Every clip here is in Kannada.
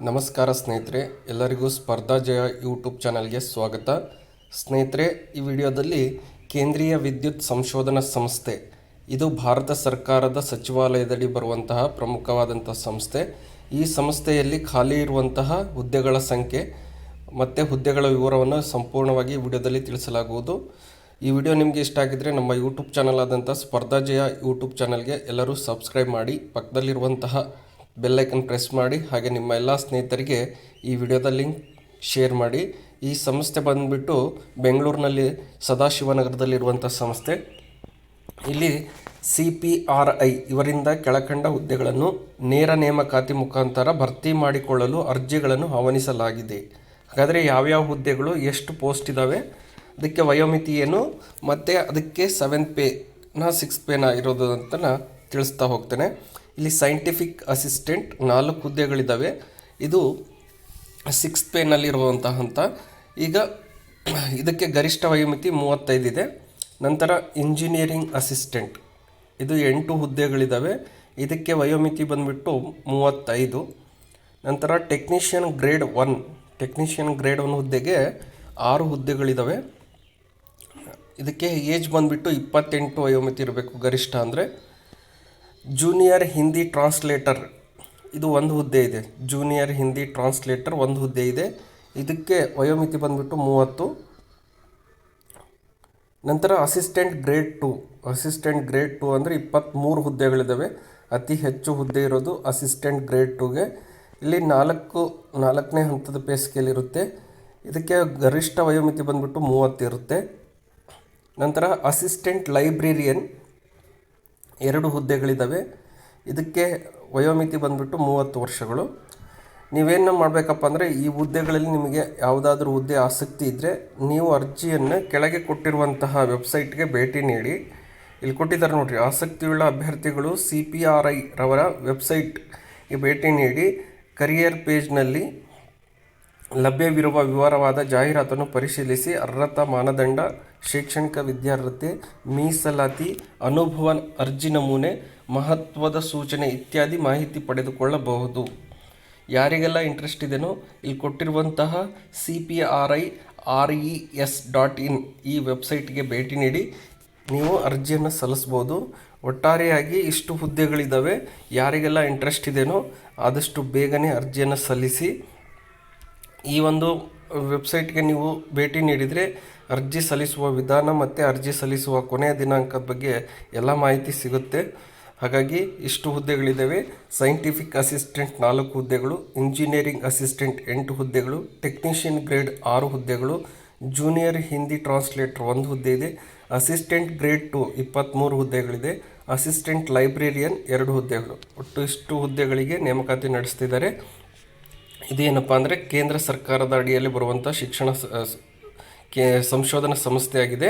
ನಮಸ್ಕಾರ ಸ್ನೇಹಿತರೆ, ಎಲ್ಲರಿಗೂ ಸ್ಪರ್ಧಾ ಜಯ ಯೂಟ್ಯೂಬ್ ಚಾನಲ್ಗೆ ಸ್ವಾಗತ. ಸ್ನೇಹಿತರೆ, ಈ ವಿಡಿಯೋದಲ್ಲಿ ಕೇಂದ್ರೀಯ ವಿದ್ಯುತ್ ಸಂಶೋಧನಾ ಸಂಸ್ಥೆ, ಇದು ಭಾರತ ಸರ್ಕಾರದ ಸಚಿವಾಲಯದಡಿ ಬರುವಂತಹ ಪ್ರಮುಖವಾದಂಥ ಸಂಸ್ಥೆ. ಈ ಸಂಸ್ಥೆಯಲ್ಲಿ ಖಾಲಿ ಇರುವಂತಹ ಹುದ್ದೆಗಳ ಸಂಖ್ಯೆ ಮತ್ತು ಹುದ್ದೆಗಳ ವಿವರವನ್ನು ಸಂಪೂರ್ಣವಾಗಿ ವಿಡಿಯೋದಲ್ಲಿ ತಿಳಿಸಲಾಗುವುದು. ಈ ವಿಡಿಯೋ ನಿಮಗೆ ಇಷ್ಟ ಆಗಿದ್ದರೆ ನಮ್ಮ ಯೂಟ್ಯೂಬ್ ಚಾನಲ್ ಆದಂಥ ಸ್ಪರ್ಧಾ ಜಯ ಯೂಟ್ಯೂಬ್ ಚಾನಲ್ಗೆ ಎಲ್ಲರೂ ಸಬ್ಸ್ಕ್ರೈಬ್ ಮಾಡಿ, ಪಕ್ಕದಲ್ಲಿರುವಂತಹ ಬೆಲ್ಲೈಕನ್ ಪ್ರೆಸ್ ಮಾಡಿ, ಹಾಗೆ ನಿಮ್ಮ ಎಲ್ಲ ಸ್ನೇಹಿತರಿಗೆ ಈ ವಿಡಿಯೋದ ಲಿಂಕ್ ಶೇರ್ ಮಾಡಿ. ಈ ಸಂಸ್ಥೆ ಬಂದುಬಿಟ್ಟು ಬೆಂಗಳೂರಿನಲ್ಲಿ ಸದಾಶಿವನಗರದಲ್ಲಿರುವಂಥ ಸಂಸ್ಥೆ. ಇಲ್ಲಿ CPRI ಇವರಿಂದ ಕೆಳಕಂಡ ಹುದ್ದೆಗಳನ್ನು ನೇರ ನೇಮಕಾತಿ ಮುಖಾಂತರ ಭರ್ತಿ ಮಾಡಿಕೊಳ್ಳಲು ಅರ್ಜಿಗಳನ್ನು ಆಹ್ವಾನಿಸಲಾಗಿದೆ. ಹಾಗಾದರೆ ಯಾವ್ಯಾವ ಹುದ್ದೆಗಳು, ಎಷ್ಟು ಪೋಸ್ಟ್ ಇದ್ದಾವೆ, ಅದಕ್ಕೆ ವಯೋಮಿತಿ ಏನು, ಮತ್ತು ಅದಕ್ಕೆ 7th ಪೇನ 6th ಪೇನ ಇರೋದು ಅಂತ ತಿಳಿಸ್ತಾ ಹೋಗ್ತೇನೆ. ಇಲ್ಲಿ ಸೈಂಟಿಫಿಕ್ ಅಸಿಸ್ಟೆಂಟ್ 4 ಹುದ್ದೆಗಳಿದ್ದಾವೆ. ಇದು 6th ಪೇನಲ್ಲಿರುವಂತಹ ಹಂತ. ಈಗ ಇದಕ್ಕೆ ಗರಿಷ್ಠ ವಯೋಮಿತಿ 35 ಇದೆ. ನಂತರ ಇಂಜಿನಿಯರಿಂಗ್ ಅಸಿಸ್ಟೆಂಟ್, ಇದು 8 ಹುದ್ದೆಗಳಿದ್ದಾವೆ. ಇದಕ್ಕೆ ವಯೋಮಿತಿ ಬಂದುಬಿಟ್ಟು 35. ನಂತರ ಟೆಕ್ನಿಷಿಯನ್ ಗ್ರೇಡ್ 1 ಹುದ್ದೆಗೆ 6 ಹುದ್ದೆಗಳಿದ್ದಾವೆ. ಇದಕ್ಕೆ ಏಜ್ ಬಂದುಬಿಟ್ಟು 28 ವಯೋಮಿತಿ ಇರಬೇಕು ಗರಿಷ್ಠ ಅಂದರೆ. ಜೂನಿಯರ್ ಹಿಂದಿ ಟ್ರಾನ್ಸ್ಲೇಟರ್, ಇದು 1 ಹುದ್ದೆ ಇದೆ. ಜೂನಿಯರ್ ಹಿಂದಿ ಟ್ರಾನ್ಸ್ಲೇಟರ್ 1 ಹುದ್ದೆ ಇದೆ. ಇದಕ್ಕೆ ವಯೋಮಿತಿ ಬಂದುಬಿಟ್ಟು 30. ನಂತರ ಅಸಿಸ್ಟೆಂಟ್ ಗ್ರೇಡ್ 2 ಅಂದರೆ 23 ಹುದ್ದೆಗಳಿದ್ದಾವೆ. ಅತಿ ಹೆಚ್ಚು ಹುದ್ದೆ ಇರೋದು ಅಸಿಸ್ಟೆಂಟ್ ಗ್ರೇಡ್ 2ಗೆ. ಇಲ್ಲಿ 4ನೇ ಹಂತದ ಪೇ ಸ್ಕೇಲ್ ಇರುತ್ತೆ. ಇದಕ್ಕೆ ಗರಿಷ್ಠ ವಯೋಮಿತಿ ಬಂದುಬಿಟ್ಟು 30 ಇರುತ್ತೆ. ನಂತರ ಅಸಿಸ್ಟೆಂಟ್ ಲೈಬ್ರೇರಿಯನ್ 2 ಹುದ್ದೆಗಳಿದ್ದಾವೆ. ಇದಕ್ಕೆ ವಯೋಮಿತಿ ಬಂದುಬಿಟ್ಟು 30 ವರ್ಷಗಳು. ನೀವೇನು ಮಾಡಬೇಕಪ್ಪ ಅಂದರೆ, ಈ ಹುದ್ದೆಗಳಲ್ಲಿ ನಿಮಗೆ ಯಾವುದಾದ್ರೂ ಹುದ್ದೆ ಆಸಕ್ತಿ ಇದ್ದರೆ ನೀವು ಅರ್ಜಿಯನ್ನು ಕೆಳಗೆ ಕೊಟ್ಟಿರುವಂತಹ ವೆಬ್ಸೈಟ್ಗೆ ಭೇಟಿ ನೀಡಿ. ಇಲ್ಲಿ ಕೊಟ್ಟಿದ್ದಾರೆ ನೋಡಿರಿ, ಆಸಕ್ತಿಯುಳ್ಳ ಅಭ್ಯರ್ಥಿಗಳು CPRI ರವರ ವೆಬ್ಸೈಟ್ಗೆ ಭೇಟಿ ನೀಡಿ ಕರಿಯರ್ ಪೇಜ್ನಲ್ಲಿ ಲಭ್ಯವಿರುವ ವಿವರವಾದ ಜಾಹೀರಾತನ್ನು ಪರಿಶೀಲಿಸಿ ಅರ್ಹತಾ ಮಾನದಂಡ, ಶೈಕ್ಷಣಿಕ ವಿದ್ಯಾರ್ಹತೆ, ಮೀಸಲಾತಿ, ಅನುಭವ, ಅರ್ಜಿ ನಮೂನೆ, ಮಹತ್ವದ ಸೂಚನೆ ಇತ್ಯಾದಿ ಮಾಹಿತಿ ಪಡೆದುಕೊಳ್ಳಬಹುದು. ಯಾರಿಗೆಲ್ಲ ಇಂಟ್ರೆಸ್ಟ್ ಇದೆಯೋ ಇಲ್ಲಿ ಕೊಟ್ಟಿರುವಂತಹ CPRIRES.in ಈ ವೆಬ್ಸೈಟ್ಗೆ ಭೇಟಿ ನೀಡಿ ನೀವು ಅರ್ಜಿಯನ್ನು ಸಲ್ಲಿಸ್ಬೋದು. ಒಟ್ಟಾರೆಯಾಗಿ ಇಷ್ಟು ಹುದ್ದೆಗಳಿದ್ದಾವೆ. ಯಾರಿಗೆಲ್ಲ ಇಂಟ್ರೆಸ್ಟ್ ಇದೆಯೋ ಆದಷ್ಟು ಬೇಗನೆ ಅರ್ಜಿಯನ್ನು ಸಲ್ಲಿಸಿ. ಈ ಒಂದು ವೆಬ್ಸೈಟ್ಗೆ ನೀವು ಭೇಟಿ ನೀಡಿದರೆ ಅರ್ಜಿ ಸಲ್ಲಿಸುವ ವಿಧಾನ ಮತ್ತು ಅರ್ಜಿ ಸಲ್ಲಿಸುವ ಕೊನೆಯ ದಿನಾಂಕದ ಬಗ್ಗೆ ಎಲ್ಲ ಮಾಹಿತಿ ಸಿಗುತ್ತೆ. ಹಾಗಾಗಿ ಇಷ್ಟು ಹುದ್ದೆಗಳಿದ್ದಾವೆ. ಸೈಂಟಿಫಿಕ್ ಅಸಿಸ್ಟೆಂಟ್ 4 ಹುದ್ದೆಗಳು, ಇಂಜಿನಿಯರಿಂಗ್ ಅಸಿಸ್ಟೆಂಟ್ 8 ಹುದ್ದೆಗಳು, ಟೆಕ್ನಿಷಿಯನ್ ಗ್ರೇಡ್ 6 ಹುದ್ದೆಗಳು, ಜೂನಿಯರ್ ಹಿಂದಿ ಟ್ರಾನ್ಸ್ಲೇಟರ್ 1 ಹುದ್ದೆ ಇದೆ, ಅಸಿಸ್ಟೆಂಟ್ ಗ್ರೇಡ್ 2 23 ಹುದ್ದೆಗಳಿದೆ, ಅಸಿಸ್ಟೆಂಟ್ ಲೈಬ್ರೇರಿಯನ್ 2 ಹುದ್ದೆಗಳು. ಒಟ್ಟು ಇಷ್ಟು ಹುದ್ದೆಗಳಿಗೆ ನೇಮಕಾತಿ ನಡೆಸ್ತಿದ್ದಾರೆ. ಇದೇನಪ್ಪ ಅಂದರೆ ಕೇಂದ್ರ ಸರ್ಕಾರದ ಅಡಿಯಲ್ಲಿ ಬರುವಂಥ ಶಿಕ್ಷಣ ಸಂಶೋಧನಾ ಸಂಸ್ಥೆಯಾಗಿದೆ.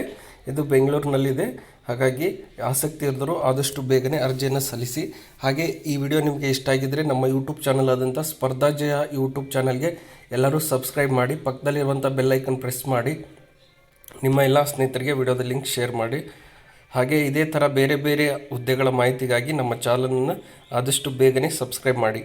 ಇದು ಬೆಂಗಳೂರಿನಲ್ಲಿದೆ. ಹಾಗಾಗಿ ಆಸಕ್ತಿ ಇದ್ದರೂ ಆದಷ್ಟು ಬೇಗನೆ ಅರ್ಜಿಯನ್ನು ಸಲ್ಲಿಸಿ. ಹಾಗೆ ಈ ವಿಡಿಯೋ ನಿಮಗೆ ಇಷ್ಟ ಆಗಿದ್ದರೆ ನಮ್ಮ ಯೂಟ್ಯೂಬ್ ಚಾನಲ್ ಆದಂಥ ಸ್ಪರ್ಧಾ ಜಯ ಯೂಟ್ಯೂಬ್ ಚಾನಲ್ಗೆ ಎಲ್ಲರೂ ಸಬ್ಸ್ಕ್ರೈಬ್ ಮಾಡಿ, ಪಕ್ಕದಲ್ಲಿರುವಂಥ ಬೆಲ್ಲೈಕನ್ ಪ್ರೆಸ್ ಮಾಡಿ, ನಿಮ್ಮ ಎಲ್ಲ ಸ್ನೇಹಿತರಿಗೆ ವಿಡಿಯೋದ ಲಿಂಕ್ ಶೇರ್ ಮಾಡಿ. ಹಾಗೆ ಇದೇ ಥರ ಬೇರೆ ಬೇರೆ ಹುದ್ದೆಗಳ ಮಾಹಿತಿಗಾಗಿ ನಮ್ಮ ಚಾನಲನ್ನು ಆದಷ್ಟು ಬೇಗನೆ ಸಬ್ಸ್ಕ್ರೈಬ್ ಮಾಡಿ.